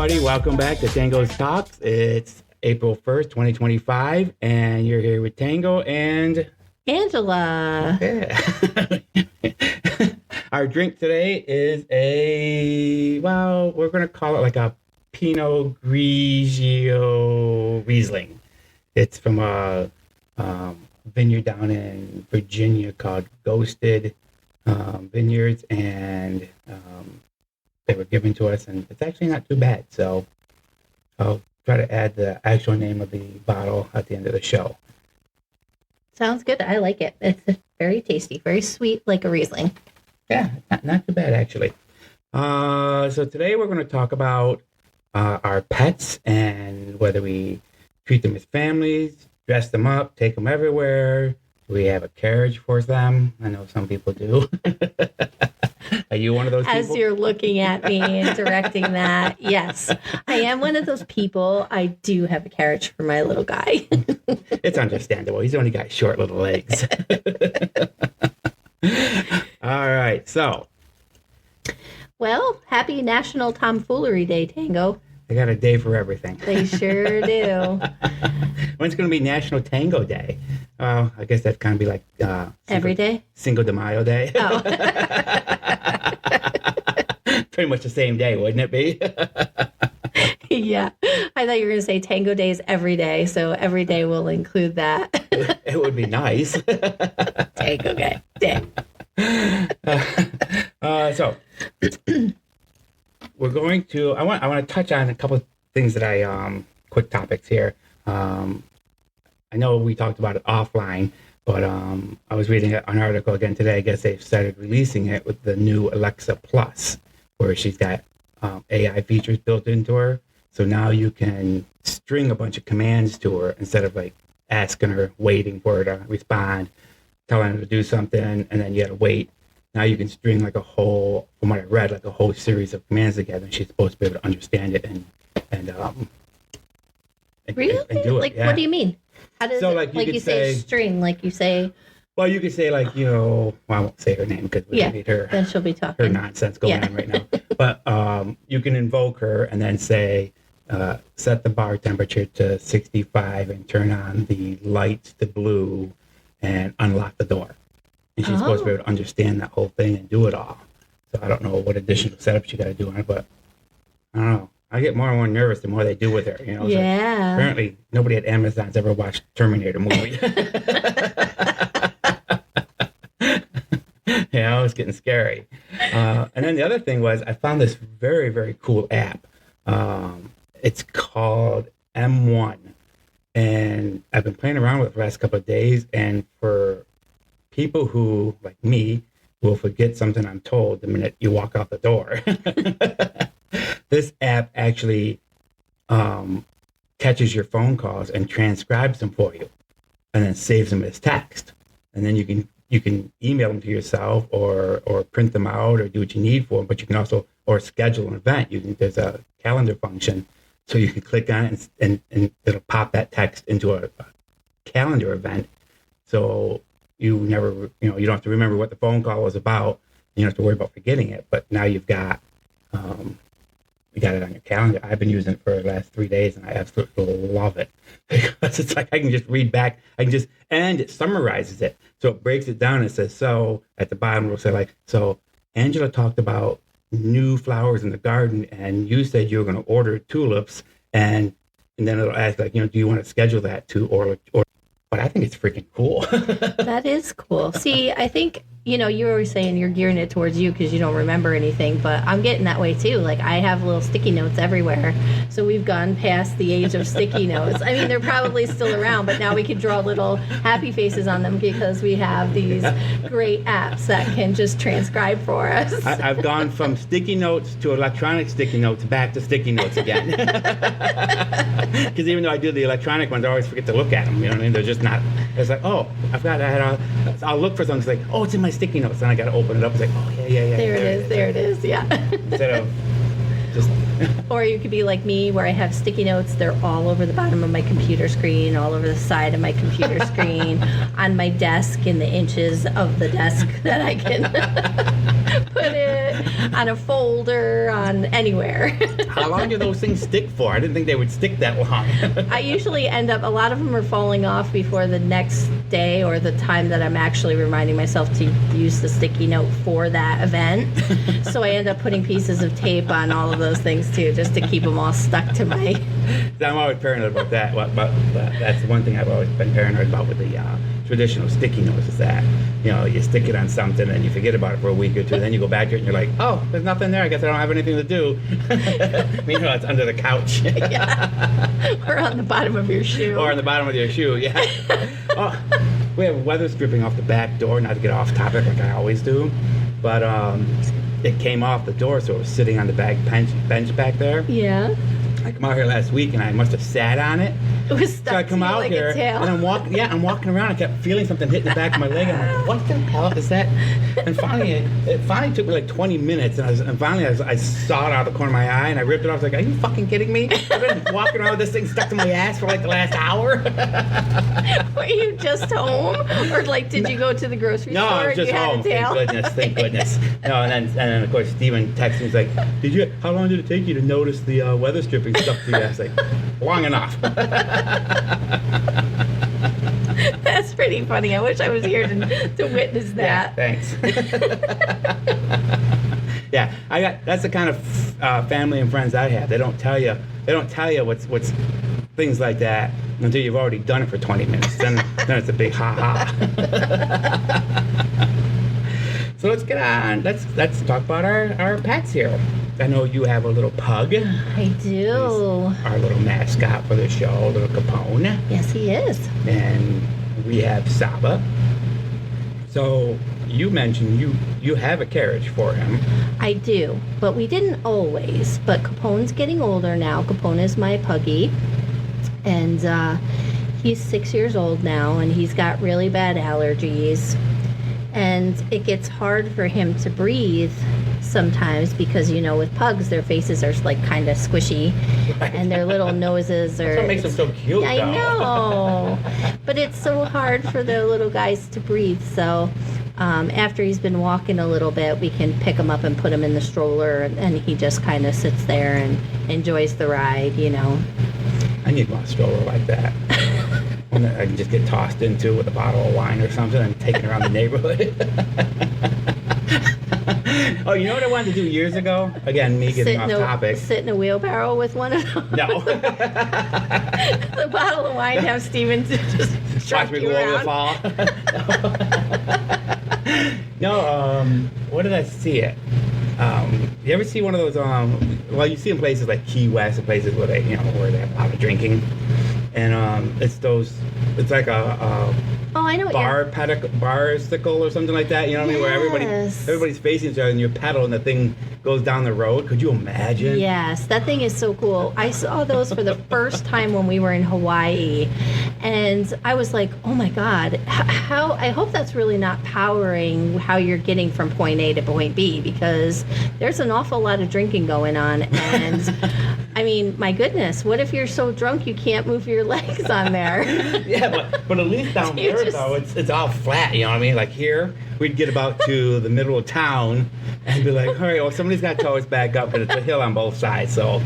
everybody. Welcome back to Tango's Talks. It's April 1st, 2025, and you're here with Tango and Angela. Yeah. Our drink today is we're going to call it like a Pinot Grigio Riesling. It's from a vineyard down in Virginia called Ghosted Vineyards, and they were given to us, and it's actually not too bad. So I'll try to add the actual name of the bottle at the end of the show. Sounds good. I like it. It's very tasty, very sweet, like a Riesling. Yeah, not too bad, actually. So today we're going to talk about our pets and whether we treat them as families, dress them up, take them everywhere. Do we have a carriage for them? I know some people do. Are you one of those people? As you're looking at me and directing that, yes. I am one of those people. I do have a carriage for my little guy. It's understandable. He's only got short little legs. All right, so. Well, happy National Tomfoolery Day, Tango. They got a day for everything. They sure do. When's going to be National Tango Day? I guess that'd kind of be like... Every day? Cinco de Mayo Day. Oh. Pretty much the same day, wouldn't it be? Yeah. I thought you were going to say Tango Day is every day, so every day will include that. It would be nice. Tango Day. So... we're going to. I want to touch on a couple of things that quick topics here. I know we talked about it offline, but I was reading an article again today. I guess they've started releasing it with the new Alexa Plus, where she's got AI features built into her. So now you can string a bunch of commands to her instead of like asking her, waiting for her to respond, telling her to do something, and then you got to wait. Now you can string like a whole, from what I read, like a whole series of commands together, and she's supposed to be able to understand it and really? And do it. Like, yeah. what do you mean? How does so, it, like you say string, like you say... Well, you could say like, well, I won't say her name because we don't need her. Then she'll be talking. Her nonsense going on right now. But you can invoke her and then say, set the bar temperature to 65 and turn on the lights to blue and unlock the door. And she's supposed to be able to understand that whole thing and do it all. So I don't know what additional setups you got to do on it, but I don't know. I get more and more nervous the more they do with her. You know, yeah. Like, apparently nobody at Amazon's ever watched Terminator movie. Yeah, it's getting scary. And then the other thing was I found this very, very cool app. It's called M1. And I've been playing around with it for the last couple of days. And for people who, like me, will forget something I'm told the minute you walk out the door. This app actually catches your phone calls and transcribes them for you, and then saves them as text. And then you can email them to yourself or print them out or do what you need for them. But you can also or schedule an event. There's a calendar function, so you can click on it and it'll pop that text into a calendar event. So you never, you don't have to remember what the phone call was about. You don't have to worry about forgetting it. But now you got it on your calendar. I've been using it for the last 3 days, and I absolutely love it because it's like I can just read back. And it summarizes it. So it breaks it down and says, so at the bottom it'll say like, so Angela talked about new flowers in the garden, and you said you were going to order tulips, and then it'll ask like, do you want to schedule that to or but I think it's freaking cool. That is cool. See, I think, you were saying you're gearing it towards you because you don't remember anything, but I'm getting that way too. Like, I have little sticky notes everywhere. So we've gone past the age of sticky notes. I mean, they're probably still around, but now we can draw little happy faces on them because we have these great apps that can just transcribe for us. I've gone from sticky notes to electronic sticky notes back to sticky notes again. Because even though I do the electronic ones, I always forget to look at them. You know what I mean? They're just not. It's like, oh, I'll look for something. It's like, oh, it's in my sticky notes. Then I got to open it up. It's like, oh, yeah. There it is. Yeah. Instead of just. Or you could be like me, where I have sticky notes. They're all over the bottom of my computer screen, all over the side of my computer screen, on my desk, in the inches of the desk that I can put it. on a folder, on anywhere. How long do those things stick for? I didn't think they would stick that long. I usually end up, a lot of them are falling off before the next day or the time that I'm actually reminding myself to use the sticky note for that event. So I end up putting pieces of tape on all of those things too, just to keep them all stuck to my... I'm always paranoid about that. But that's the one thing I've always been paranoid about with the traditional sticky notes is that, you stick it on something and you forget about it for a week or two. Then you go back to it and you're like, oh, there's nothing there. I guess I don't have anything to do. Meanwhile, it's under the couch. Yeah. Or on the bottom of your shoe. Or on the bottom of your shoe, yeah. Oh, we have weather stripping off the back door, not to get off topic like I always do. But it came off the door, so it was sitting on the back bench back there. Yeah. I come out here last week and I must have sat on it. It was stuck so I come to you out like here a tail. and I'm walking around. I kept feeling something hitting the back of my leg. I'm like, what the hell is that? And finally, it finally took me like 20 minutes. And finally, I saw it out of the corner of my eye and I ripped it off. I was like, are you fucking kidding me? I've been walking around with this thing stuck to my ass for like the last hour. Were you just home? Or like, did you go to the grocery No, store I was just and you home. had a tail? Thank goodness. No, and then of course Steven texted me. He's like, how long did it take you to notice the weather stripping stuff to your ass? Like, long enough. That's pretty funny. I wish I was here to witness that. Yeah, thanks. Yeah, that's the kind of family and friends I have. They don't tell you what's things like that until you've already done it for 20 minutes. Then it's a big ha. So let's get on. Let's talk about our pets here. I know you have a little pug. I do. He's our little mascot for the show, little Capone. Yes, he is. And we have Saba. So you mentioned you have a carriage for him. I do, but we didn't always. But Capone's getting older now. Capone is my puggy. And he's 6 years old now, and he's got really bad allergies. And it gets hard for him to breathe sometimes because, with pugs, their faces are like kind of squishy. Right. And their little noses are... That's what makes them so cute, I though. know. But it's so hard for the little guys to breathe. So after he's been walking a little bit, we can pick him up and put him in the stroller. And he just kind of sits there and enjoys the ride, I need one stroller like that. One that I can just get tossed into with a bottle of wine or something and take it around the neighborhood. Oh, you know what I wanted to do years ago? Again, me getting off topic. Sit in a wheelbarrow with one of them? No. The bottle of wine, have Steven just Watch me go over the fall. No, what did I see it? You ever see one of those, you see in places like Key West and places where they, where they have a lot of drinking. And it's like a I know barsicle or something like that, you know what I mean? Where everybody's facing each other and you pedal and the thing goes down the road. Could you imagine? Yes, that thing is so cool. I saw those for the first time when we were in Hawaii, and I was like, oh my God, how I hope that's really not powering how you're getting from point A to point B, because there's an awful lot of drinking going on. And I mean, my goodness, what if you're so drunk you can't move your legs on there? Yeah, but at least down there, though, it's all flat, you know what I mean? Like here, we'd get about to the middle of town and be like, all right, well, somebody's got to tow us back up, but it's a hill on both sides, so.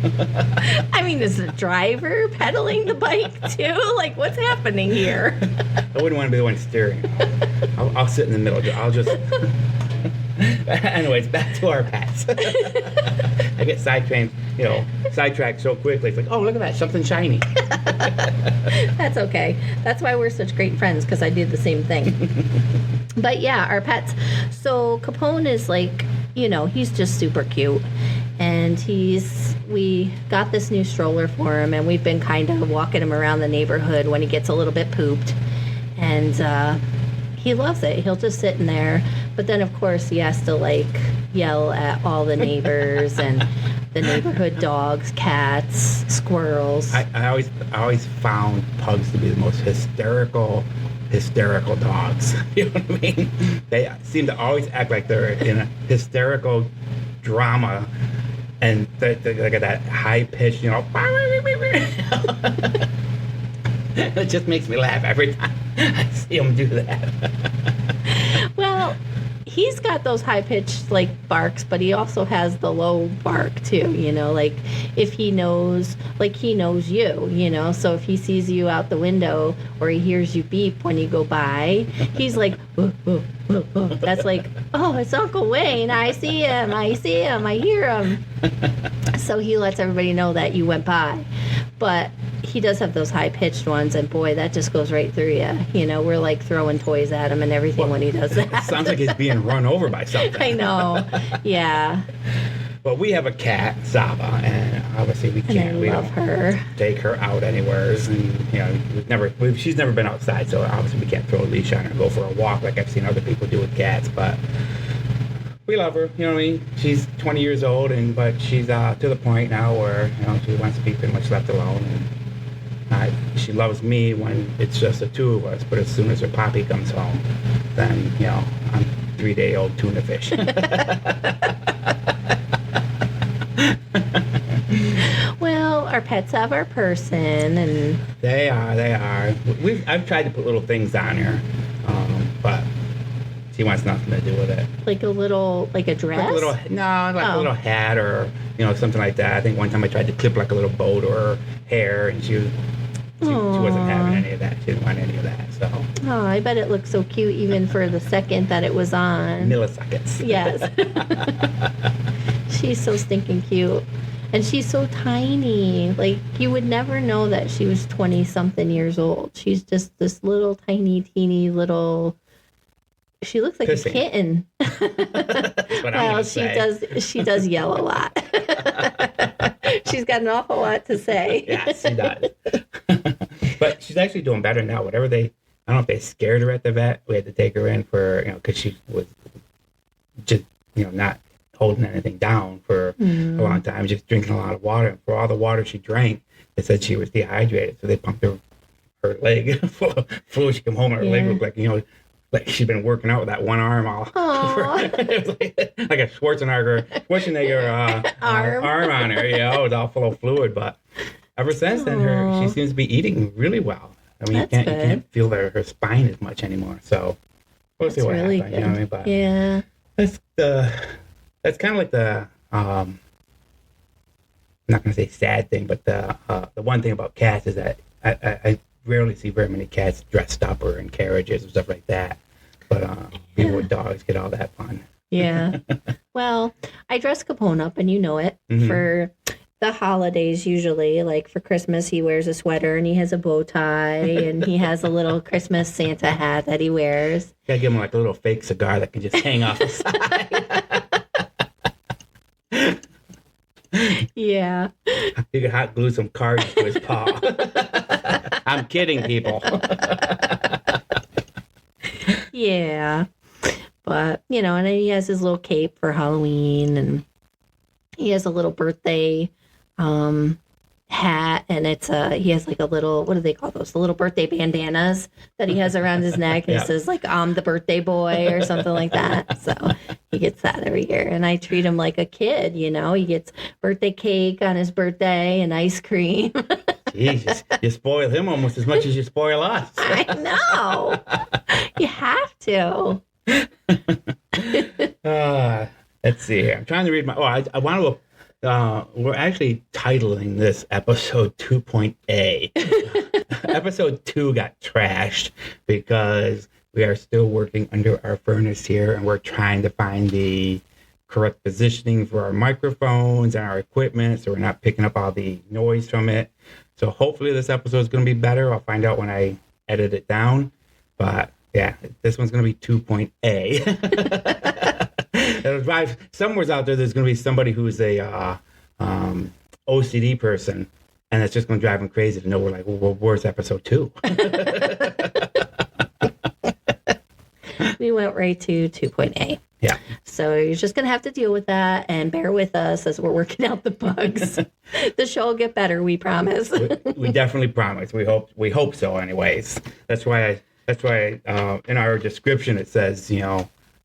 I mean, is the driver pedaling the bike, too? Like, what's happening here? I wouldn't want to be the one steering. I'll sit in the middle. I'll just... Anyways, back to our pets. I get sidetracked so quickly. It's like, oh, look at that, something shiny. That's okay. That's why we're such great friends, because I did the same thing. But yeah, our pets. So Capone is like, he's just super cute. And we got this new stroller for him, and we've been kind of walking him around the neighborhood when he gets a little bit pooped. And he loves it. He'll just sit in there. But then, of course, he has to, yell at all the neighbors and the neighborhood dogs, cats, squirrels. I always found pugs to be the most hysterical dogs. You know what I mean? They seem to always act like they're in a hysterical drama. And they got that high pitch, It just makes me laugh every time I see them do that. Well, he's got those high pitched like barks, but he also has the low bark too. Like if he knows you. So if he sees you out the window or he hears you beep when you go by, he's like, "Whoa, whoa, whoa, whoa." That's like, oh, it's Uncle Wayne. I see him. I hear him. So he lets everybody know that you went by. But he does have those high-pitched ones, and boy, that just goes right through you. We're like throwing toys at him and everything when he does that. It sounds like he's being run over by something. I know. Yeah. But we have a cat, Saba, and obviously we love her. Take her out anywhere. And she's never been outside, so obviously we can't throw a leash on her and go for a walk like I've seen other people do with cats. But we love her. You know what I mean? She's 20 years old, but she's to the point now where she wants to be pretty much left alone. And she loves me when it's just the two of us. But as soon as her poppy comes home, then I'm 3-day-old tuna fish. Well, our pets have our person, and they are. I've tried to put little things on her, but she wants nothing to do with it. Like a dress? A little hat or something like that. I think one time I tried to clip like a little boat or her hair, and she wasn't having any of that. She didn't want any of that. So. Oh, I bet it looked so cute even for the second that it was on. Milliseconds. Yes. She's so stinking cute. And she's so tiny. Like, you would never know that she was 20-something years old. She's just this little, tiny, teeny little... She looks like a kitten. That's what I'm gonna say. She does yell a lot. She's got an awful lot to say. Yes, she does. But she's actually doing better now. I don't know if they scared her at the vet. We had to take her in for, because she was just, not holding anything down for a long time, just drinking a lot of water. And for all the water she drank, they said she was dehydrated. So they pumped her leg full of fluid. She came home and her leg looked like she'd been working out with that one arm all. It was like a Schwarzenegger arm on her. It was all full of fluid. But ever since then, she seems to be eating really well. I mean, you can't feel her spine as much anymore. So we'll see what happens. Good. You know what I mean? But yeah, that's kind of like the I'm not going to say sad thing, but the one thing about cats is that I rarely see very many cats dressed up or in carriages and stuff like that. But people with dogs get all that fun. Yeah. Well, I dress Capone up, and you know it, for the holidays usually. Like for Christmas, he wears a sweater, and he has a bow tie, and he has a little Christmas Santa hat that he wears. You gotta give him like a little fake cigar that can just hang off the side. Yeah. You could hot glue some cards to his paw. I'm kidding, people. Yeah. But, and he has his little cape for Halloween, and he has a little birthday hat, and he has like a little, what do they call those? The little birthday bandanas that he has around his neck. And it says like, I'm the birthday boy or something like that. So he gets that every year. And I treat him like a kid, he gets birthday cake on his birthday and ice cream. Jesus, you spoil him almost as much as you spoil us. I know. You have to. Let's see here. I'm trying to read I want to. We're actually titling this episode 2.A. Episode 2 got trashed because we are still working under our furnace here, and we're trying to find the correct positioning for our microphones and our equipment, so we're not picking up all the noise from it. So hopefully this episode is going to be better. I'll find out when I edit it down. But yeah, this one's going to be 2.A. It'll drive somewhere out there. There's going to be somebody who's a OCD person, and it's just going to drive them crazy to know we're like, well, where's episode 2? We went right to 2.A. Yeah. So you're just going to have to deal with that and bear with us as we're working out the bugs. The show will get better, we promise. we definitely promise. We hope so anyways. That's why in our description it says,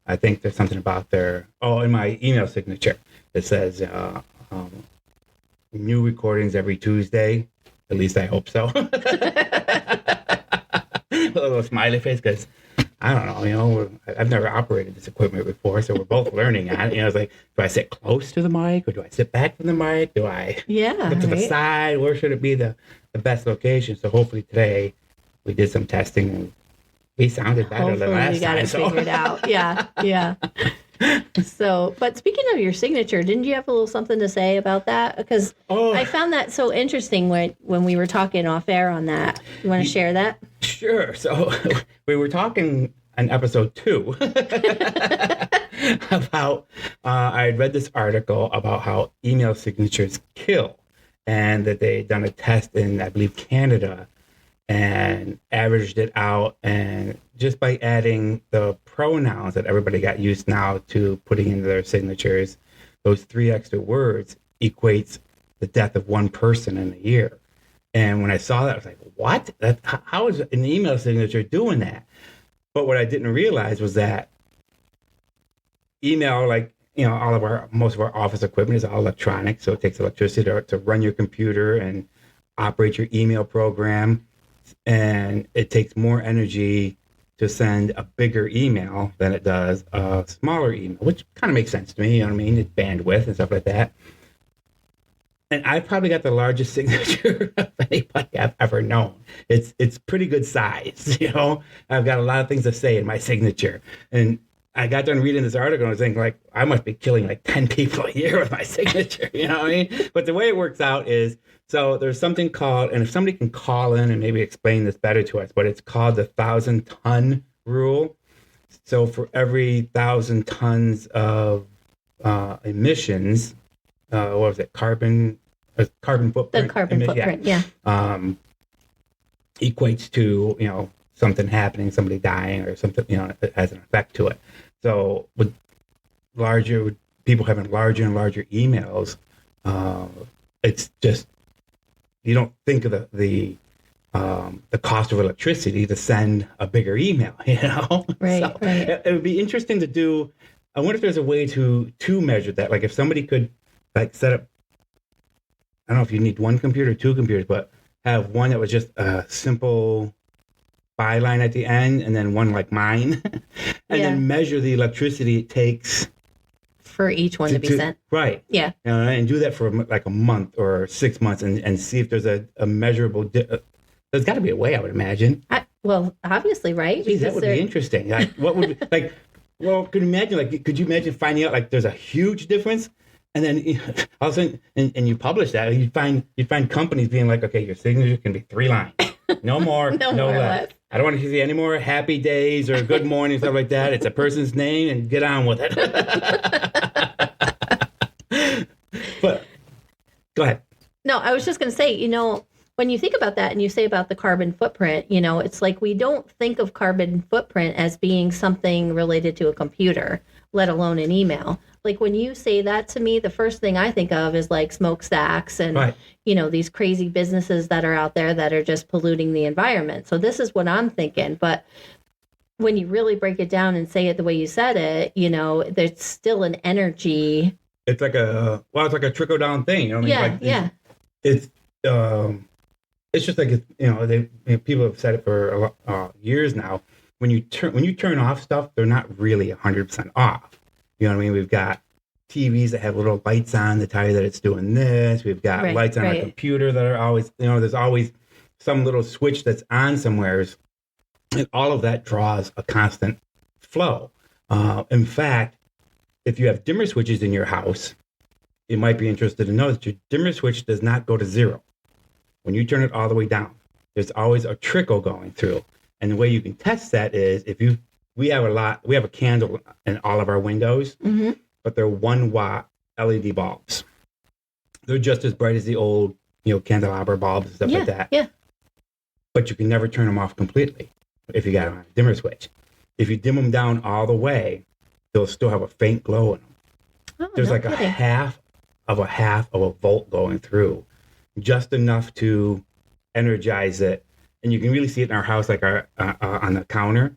I think there's something about in my email signature, it says new recordings every Tuesday. At least I hope so. A little smiley face, because I don't know, I've never operated this equipment before, so we're both learning on it. It's like, do I sit close to the mic or do I sit back from the mic? Do I Yeah, sit to the right. side? Where should it be the best location? So hopefully today we did some testing and we sounded better than Hopefully we last got time. it figured out. Yeah, yeah. So, but speaking of your signature, didn't you have a little something to say about that? Because Oh, I found that so interesting when we were talking off air on that. You want to share that? sure. So we were talking in episode 2 about I had read this article about how email signatures kill, and that they had done a test in, I believe, Canada, and averaged it out. And just by adding the pronouns that everybody got used now to putting into their signatures, those 3 extra words equates the death of one person in a year. And when I saw that, I was like, what? How is an email signature doing that? But what I didn't realize was that email, like, most of our office equipment is all electronic. So it takes electricity to run your computer and operate your email program. And it takes more energy to send a bigger email than it does a smaller email, which kind of makes sense to me. You know what I mean? It's bandwidth and stuff like that. And I probably got the largest signature of anybody I've ever known. It's pretty good size, I've got a lot of things to say in my signature. And I got done reading this article and I was thinking, like, I must be killing like 10 people a year with my signature, you know what I mean? But the way it works out is, so there's something called, and if somebody can call in and maybe explain this better to us, but it's called the 1,000-ton rule. So for every 1,000 tons of emissions, what was it? Carbon footprint. The carbon footprint, yeah. Equates to, something happening, somebody dying or something, it has an effect to it. So with people having larger and larger emails, it's just, you don't think of the cost of electricity to send a bigger email, Right, So right. it would be interesting to do. I wonder if there's a way to measure that. Like if somebody could like set up, I don't know if you need one computer or 2 computers, but have one that was just a simple byline at the end, and then one like mine, and Yeah. then measure the electricity it takes For each one to be sent. Right. Yeah. And do that for like a month or 6 months, and see if there's a measurable. There's got to be a way, I would imagine. Well, obviously, right? Geez, that would be interesting. Like, what would like? Well, could you imagine finding out like there's a huge difference, and then all of a sudden, and you publish that, you'd find companies being like, okay, your signature can be 3 lines, no more, No no more, less. less. I don't want to see any more happy days or good morning, stuff like that. It's a person's name and get on with it. But go ahead. No, I was just going to say, when you think about that and you say about the carbon footprint, it's like we don't think of carbon footprint as being something related to a computer, let alone an email. Like when you say that to me, the first thing I think of is like smokestacks and, Right. These crazy businesses that are out there that are just polluting the environment. So this is what I'm thinking. But when you really break it down and say it the way you said it, there's still an energy. It's like it's like a trickle down thing. You know what I mean? Yeah, Like, yeah. It's just like people have said it for years now. When you turn off stuff, they're not really 100% off. You know what I mean? We've got TVs that have little lights on to tell you that it's doing this. We've got Right, lights on our right. computer that are always, there's always some little switch that's on somewhere, and all of that draws a constant flow. In fact, if you have dimmer switches in your house, you might be interested to know that your dimmer switch does not go to 0. When you turn it all the way down, there's always a trickle going through. And the way you can test that is we have a candle in all of our windows, Mm-hmm. but they're 1-watt LED bulbs. They're just as bright as the old, candelabra bulbs and stuff Yeah, like that. yeah. But you can never turn them off completely if you got on a dimmer switch. If you dim them down all the way, they'll still have a faint glow in them. Oh, There's no like kidding. a half of a volt going through, just enough to energize it. And you can really see it in our house, like on the counter.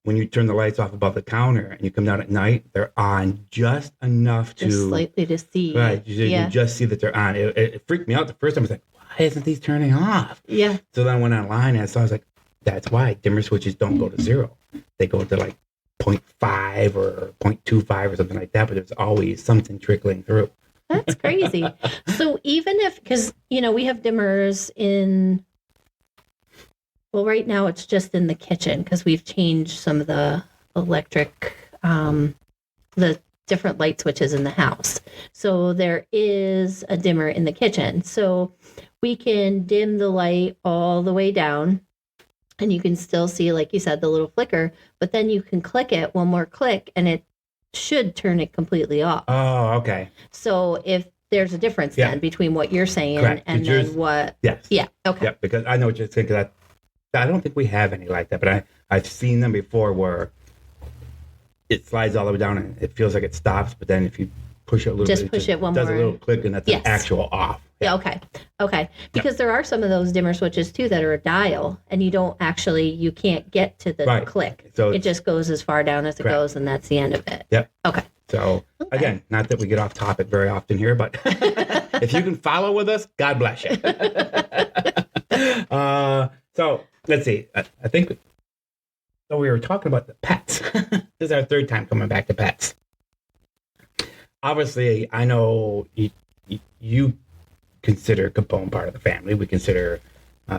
When you turn the lights off above the counter and you come down at night, they're on just enough to Just slightly to see. right. You just see that they're on. It freaked me out the first time. I was like, why isn't these turning off? Yeah. So then I went online and I was like, That's why dimmer switches don't go to 0. They go to like 0.5 or 0.25 or something like that, but there's always something trickling through. That's crazy. So even if, because, we have dimmers in, well, right now it's just in the kitchen because we've changed some of the electric, the different light switches in the house. So there is a dimmer in the kitchen. So we can dim the light all the way down and you can still see, like you said, the little flicker, but then you can click it, one more click, and it should turn it completely off. Oh, okay. So if there's a difference then between what you're saying Correct. and then what. Yes. Yeah. Okay. Yeah, because I know what you're thinking. I don't think we have any like that, but I've seen them before where it slides all the way down and it feels like it stops, but then if you push it a little Just bit, push it one does more. a little click, and that's an actual off. Yeah. Okay. Because there are some of those dimmer switches too that are a dial, and you can't get to the click. So it just goes as far down as it goes, and that's the end of it. Yep. Okay. So again, not that we get off topic very often here, but if you can follow with us, God bless you. So let's see. I think we were talking about the pets. This is our third time coming back to pets. Obviously, I know you consider Capone part of the family. We consider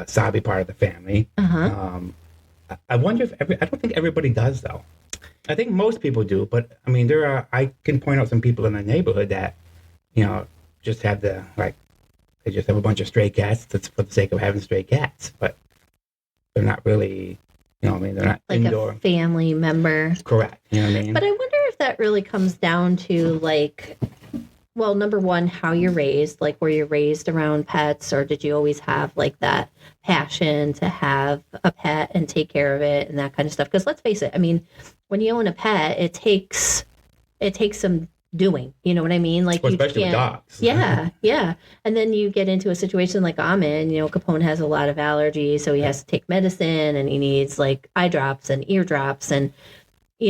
Sabi part of the family. I wonder if I don't think everybody does, though. I think most people do, but I mean, I can point out some people in the neighborhood that, just have they just have a bunch of stray cats that's for the sake of having stray cats, but they're not really, they're not like indoor. A family member. Correct. You know what I mean? But I wonder if that really comes down to well, number one, how you're raised, were you raised around pets, or did you always have that passion to have a pet and take care of it and that kind of stuff? Because let's face it, I mean, when you own a pet, it takes some doing, you know what I mean? Especially with dogs. Yeah. And then you get into a situation like I'm in, Capone has a lot of allergies, so he has to take medicine and he needs eye drops and ear drops and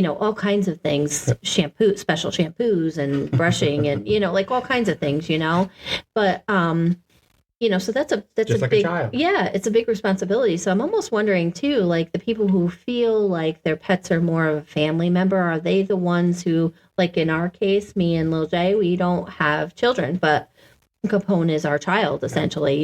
all kinds of things, special shampoos and brushing and, all kinds of things, but, so that's a just big, like a child. Yeah, it's a big responsibility. So I'm almost wondering too, the people who feel like their pets are more of a family member, are they the ones who, in our case, me and Lil J, we don't have children, but Capone is our child essentially,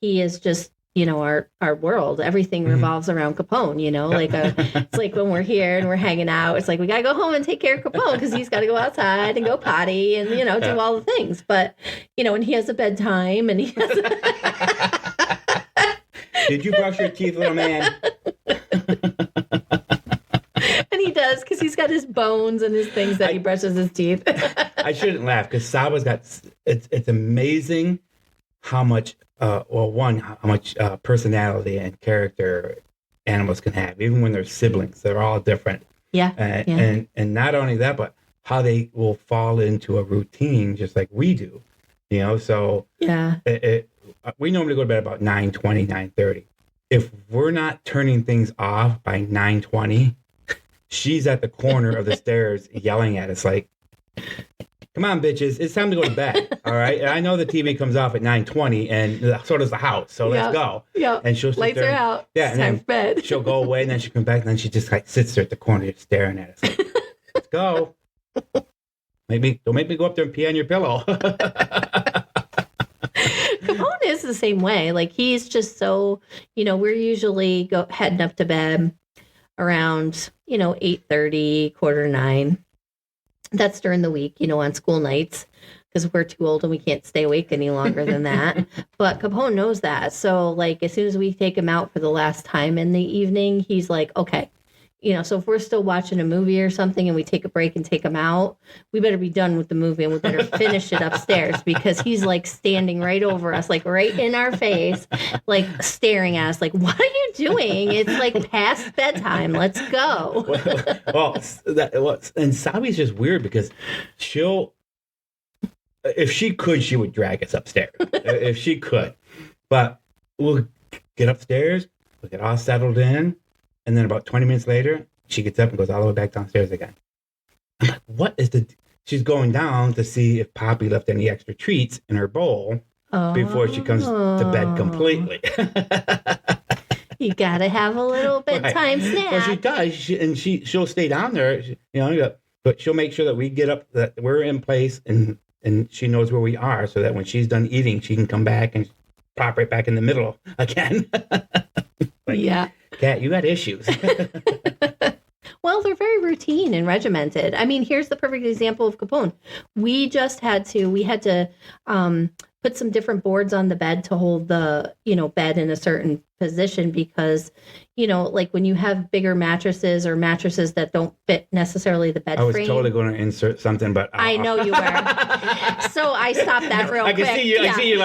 he is just, our world, everything revolves around Capone, it's like when we're here and we're hanging out, it's like, we got to go home and take care of Capone because he's got to go outside and go potty and, do all the things. But, and he has a bedtime and he has Did you brush your teeth, little man? And he does, because he's got his bones and his things that he brushes his teeth. I shouldn't laugh because Saba's got, it's amazing how much how much personality and character animals can have, even when they're siblings. They're all different. Yeah. And not only that, but how they will fall into a routine just like we do. So yeah, we normally go to bed about 9:20, 9:30. If we're not turning things off by 9:20, she's at the corner of the stairs yelling at us like, come on, bitches, it's time to go to bed. All right. And I know the TV comes off at 9:20 and so does the house. So let's go. Yeah. And she'll sit lights there. are out. Yeah. And then bed. she'll go away and then she'll come back and then she just sits there at the corner just staring at us. Like, let's go. Don't make me go up there and pee on your pillow. Capone is the same way. He's just so, we're usually heading up to bed around, 8:30, 8:45. That's during the week, on school nights, because we're too old and we can't stay awake any longer than that. But Capone knows that. So, as soon as we take him out for the last time in the evening, he's like, okay. So if we're still watching a movie or something and we take a break and take him out, we better be done with the movie and we better finish it upstairs, because he's standing right over us, right in our face, staring at us, what are you doing? It's past bedtime. Let's go. And Sabi's just weird because if she could, she would drag us upstairs. If she could. But we'll get upstairs, we'll get all settled in. And then about 20 minutes later, she gets up and goes all the way back downstairs again. I'm like, what is she's going down to see if Poppy left any extra treats in her bowl before she comes to bed completely. You got to have a little bedtime snack. Well, she does, and she'll stay down there, but she'll make sure that we get up, that we're in place, and she knows where we are, so that when she's done eating, she can come back and pop right back in the middle again. Yeah. Kat, you got issues. Well, they're very routine and regimented. I mean, here's the perfect example of Capone. We had to put some different boards on the bed to hold the, bed in a certain position because, like when you have bigger mattresses or mattresses that don't fit necessarily the bed frame. I was totally going to insert something, but I know you were. So I stopped that real quick. I see you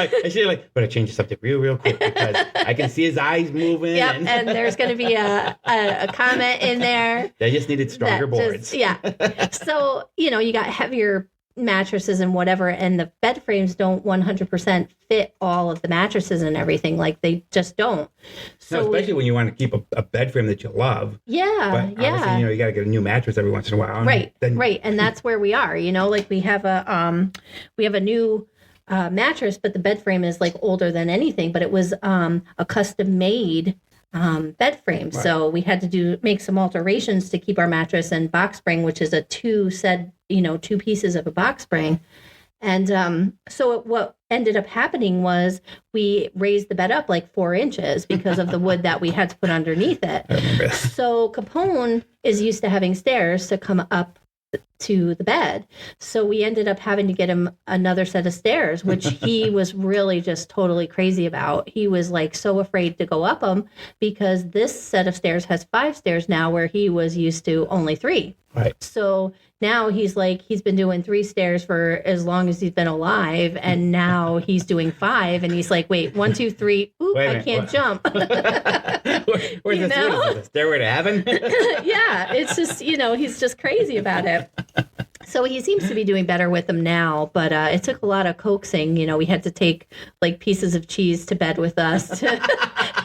like, but I changed the subject real quick because I can see his eyes moving. Yep, and there's going to be a comment in there. They just needed stronger boards. So, you got heavier mattresses and whatever, and the bed frames don't 100% fit all of the mattresses and everything. Like they just don't. So no, especially when you want to keep a bed frame that you love. Yeah, but obviously, you got to get a new mattress every once in a while. Right, and that's where we are. Like we have a new mattress, but the bed frame is like older than anything. But it was a custom made bed frame, right. So we had to make some alterations to keep our mattress and box spring, which is a two pieces of a box spring. And so what ended up happening was we raised the bed up like 4 inches because of the wood that we had to put underneath it. I remember this. So Capone is used to having stairs to come up to the bed. So we ended up having to get him another set of stairs, which he was really just totally crazy about. He was like so afraid to go up them because this set of stairs has 5 stairs now where he was used to only 3. Right. So now he's been doing 3 stairs for as long as he's been alive. And now he's doing 5. And he's like, wait, 1, 2, 3. Oop, I can't jump. Where's this? What is this? Stairway to heaven? Yeah. It's just, he's just crazy about it. So he seems to be doing better with them now, but it took a lot of coaxing. We had to take like pieces of cheese to bed with us to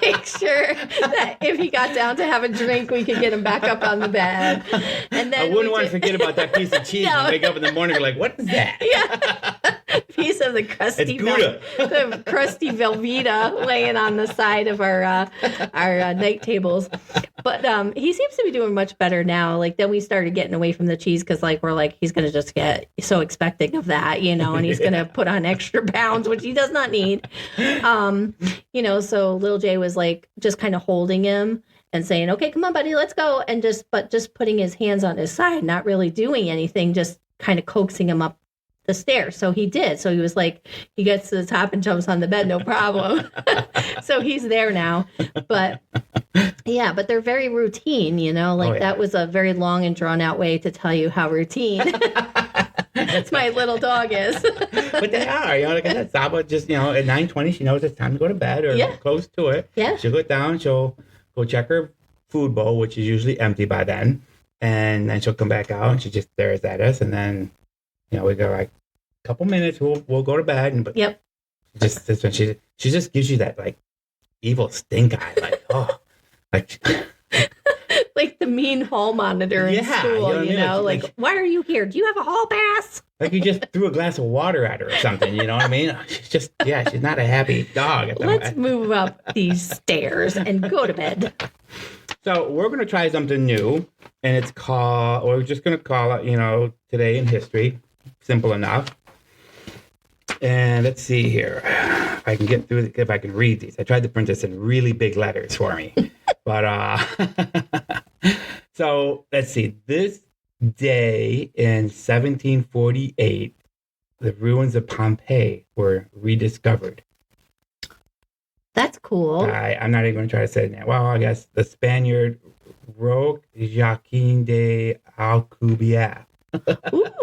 make sure that if he got down to have a drink, we could get him back up on the bed. And then I wouldn't want to forget about that piece of cheese and wake up in the morning and be like, what is that? Yeah. Piece of the crusty Velveeta laying on the side of our night tables. But he seems to be doing much better now. Like then we started getting away from the cheese because we're like, he's going to just get so expecting of that, and he's going to put on extra pounds, which he does not need. So little Jay was like just kind of holding him and saying, okay, come on, buddy, let's go. And just putting his hands on his side, not really doing anything, just kind of coaxing him up the stairs. So he did. So he was like, he gets to the top and jumps on the bed, no problem. So he's there now. But yeah, but they're very routine, that was a very long and drawn out way to tell you how routine my little dog is. But they are, like I said, Saba just, at 9:20, she knows it's time to go to bed or close to it. Yeah. She'll go down, she'll go check her food bowl, which is usually empty by then. And then she'll come back out and she just stares at us. And then, we go like a couple minutes, we'll go to bed. But yep. Just this one, she just gives you that like evil stink eye, like, oh. Like the mean hall monitor in school, like, why are you here? Do you have a hall pass? Like you just threw a glass of water at her or something, you know what I mean? She's not a happy dog. Let's move up these stairs and go to bed. So we're going to try something new, and we're just going to call it, Today in History. Simple enough. And let's see here. If I can get through if I can read these. I tried to print this in really big letters for me. But, so let's see. This day in 1748, the ruins of Pompeii were rediscovered. That's cool. I'm not even going to try to say it now. Well, I guess the Spaniard Roque Joaquin de Alcubierre.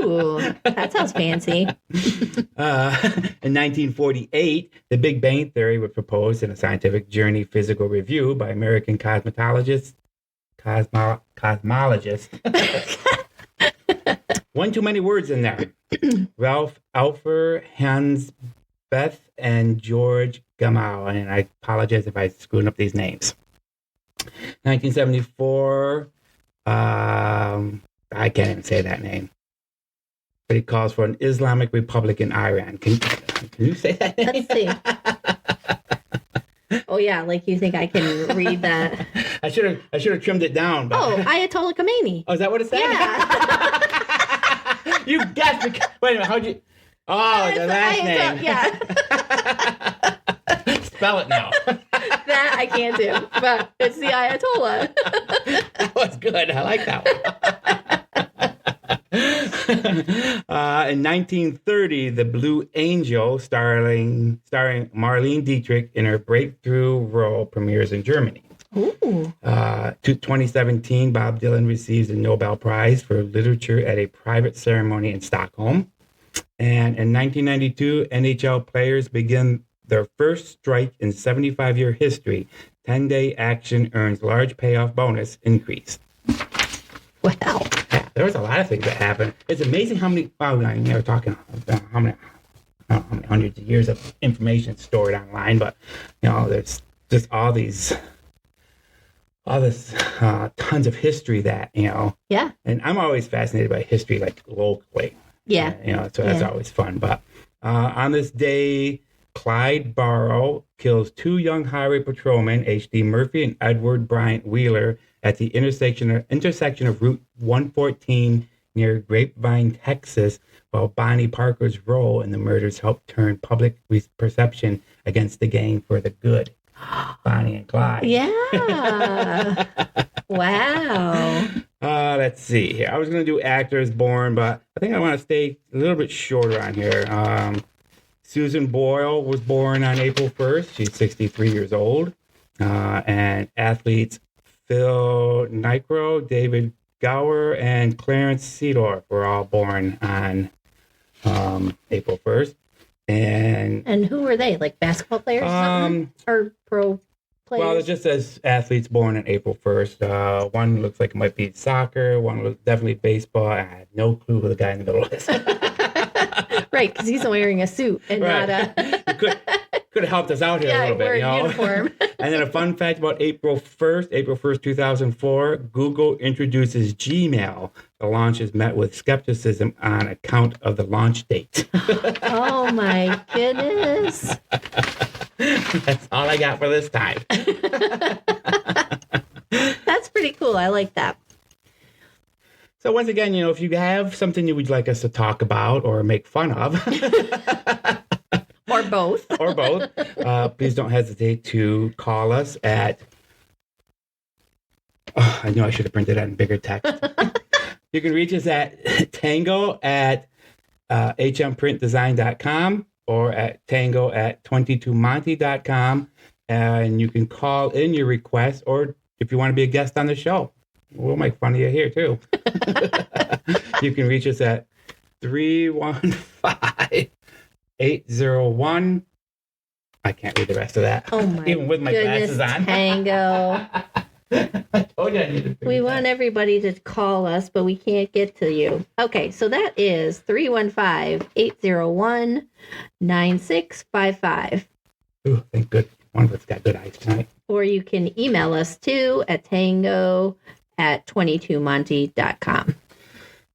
Ooh, that sounds fancy. In 1948, the Big Bang Theory was proposed in a scientific journey physical review by American cosmologist. One too many words in there. Ralph Alpher, Hans Beth, and George Gamow. And I apologize if I screwed up these names. 1974, I can't even say that name. But he calls for an Islamic Republic in Iran. Can you say that name? Let's see. Oh yeah, like you think I can read that? I should have trimmed it down. But... Oh, Ayatollah Khomeini. Oh, is that what it said? Yeah. You guessed. Wait a minute. How'd you? Oh, the last name. Yeah. Spell it now. That I can't do, but it's the Ayatollah. That was good. I like that one. In 1930, The Blue Angel, starring Marlene Dietrich in her breakthrough role, premieres in Germany. Ooh. 2017, Bob Dylan receives the Nobel Prize for Literature at a private ceremony in Stockholm. And in 1992, NHL players begin their first strike in 75-year history. 10-day action earns large payoff bonus increase. Wow. Yeah, there was a lot of things that happened. It's amazing how many, well, I mean, we're talking how many hundreds of years of information stored online, but, you know, there's just all this tons of history that, you know. Yeah. And I'm always fascinated by history, like locally. Yeah. You know, so that's always fun. But on this day, Clyde Barrow kills two young highway patrolmen, H.D. Murphy and Edward Bryant Wheeler, at the intersection of Route 114 near Grapevine, Texas, while Bonnie Parker's role in the murders helped turn public perception against the gang for the good. Bonnie and Clyde. Yeah. Wow. Let's see here. I was going to do actors born, but I think I want to stay a little bit shorter on here. Susan Boyle was born on April 1st. She's 63 years old. And athletes Phil Nycro, David Gower, and Clarence Seedorf were all born on April 1st. And who were they? Like basketball players or something? Or pro players? Well, it just says athletes born on April 1st. One looks like it might be soccer. One looks definitely baseball. I had no clue who the guy in the middle is. Right, because he's wearing a suit and not a... Could have helped us out here a little bit, wear you know. Uniform. And then a fun fact about April 1st, 2004, Google introduces Gmail. The launch is met with skepticism on account of the launch date. Oh my goodness. That's all I got for this time. That's pretty cool. I like that. So once again, you know, if you have something you would like us to talk about or make fun of, or both, please don't hesitate to call us at. Oh, I know I should have printed that in bigger text. You can reach us at Tango at hmprintdesign.com or at Tango at 22monty.com, and you can call in your request, or if you want to be a guest on the show. We'll make fun of you here, too. You can reach us at 315-801. I can't read the rest of that. Oh, my Even with my goodness, glasses on. Tango. I told you I needed to We want everybody to call us, but we can't get to you. Okay, so that is 315-801-9655. Ooh, thank good. One of us got good eyes tonight. Or you can email us, too, at tango@22monty.com.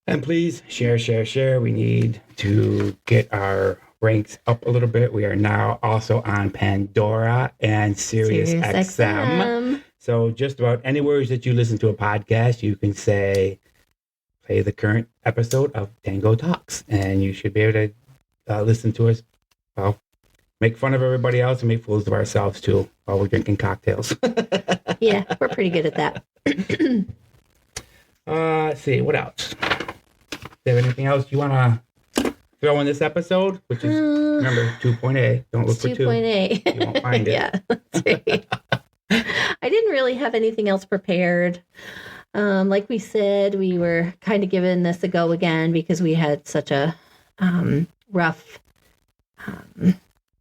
And please share. We need to get our ranks up a little bit. We are now also on Pandora and Sirius XM. So just about anywhere that you listen to a podcast, you can say, play the current episode of Tango Talks. And you should be able to listen to us, well, make fun of everybody else and make fools of ourselves, too, while we're drinking cocktails. Yeah, we're pretty good at that. Let's see, what else? Do you have anything else you want to throw in this episode? Which is, remember, 2.8. Don't look for 2. 2.8. You won't find it. Yeah, that's right. I didn't really have anything else prepared. Like we said, we were kind of giving this a go again because we had such a rough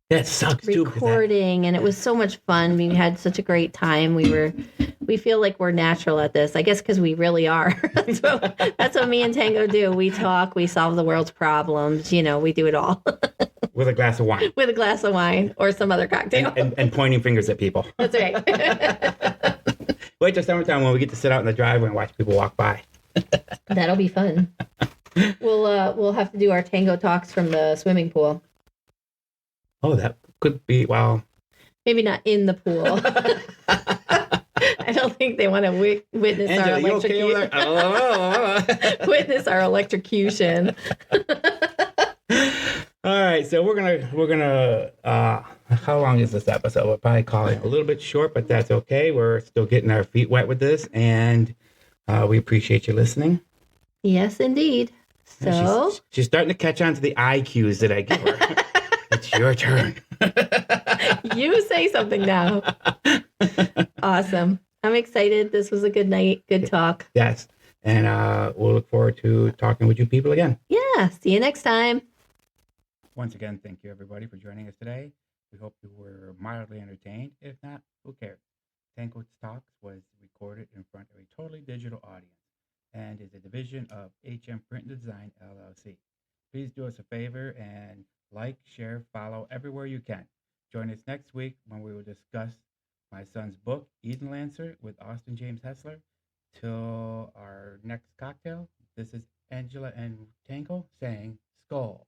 that sucks recording, and it was so much fun. We had such a great time. We feel like we're natural at this, I guess, because we really are. that's what me and Tango do. We talk, we solve the world's problems. You know, we do it all. With a glass of wine. With a glass of wine or some other cocktail. And pointing fingers at people. That's right. Wait till summertime when we get to sit out in the driveway and watch people walk by. That'll be fun. We'll have to do our Tango Talks from the swimming pool. Oh, that could be, well. Maybe not in the pool. I don't think they want to witness Angela, our you okay over there? witness our electrocution. All right, so we're gonna how long is this episode? We'll probably call it a little bit short, but that's okay. We're still getting our feet wet with this, and we appreciate you listening. Yes, indeed. So she's starting to catch on to the I cues that I give her. It's your turn. You say something now. Awesome. I'm excited. This was a good night. Good talk. Yes. And we'll look forward to talking with you people again. Yeah. See you next time. Once again, thank you everybody for joining us today. We hope you were mildly entertained. If not, who cares? Tango Talks was recorded in front of a totally digital audience and is a division of HM Print Design LLC. Please do us a favor and like, share, follow everywhere you can. Join us next week when we will discuss my son's book, Eden Lancer, with Austin James Hessler. Till our next cocktail, this is Angela and Tango saying Skull.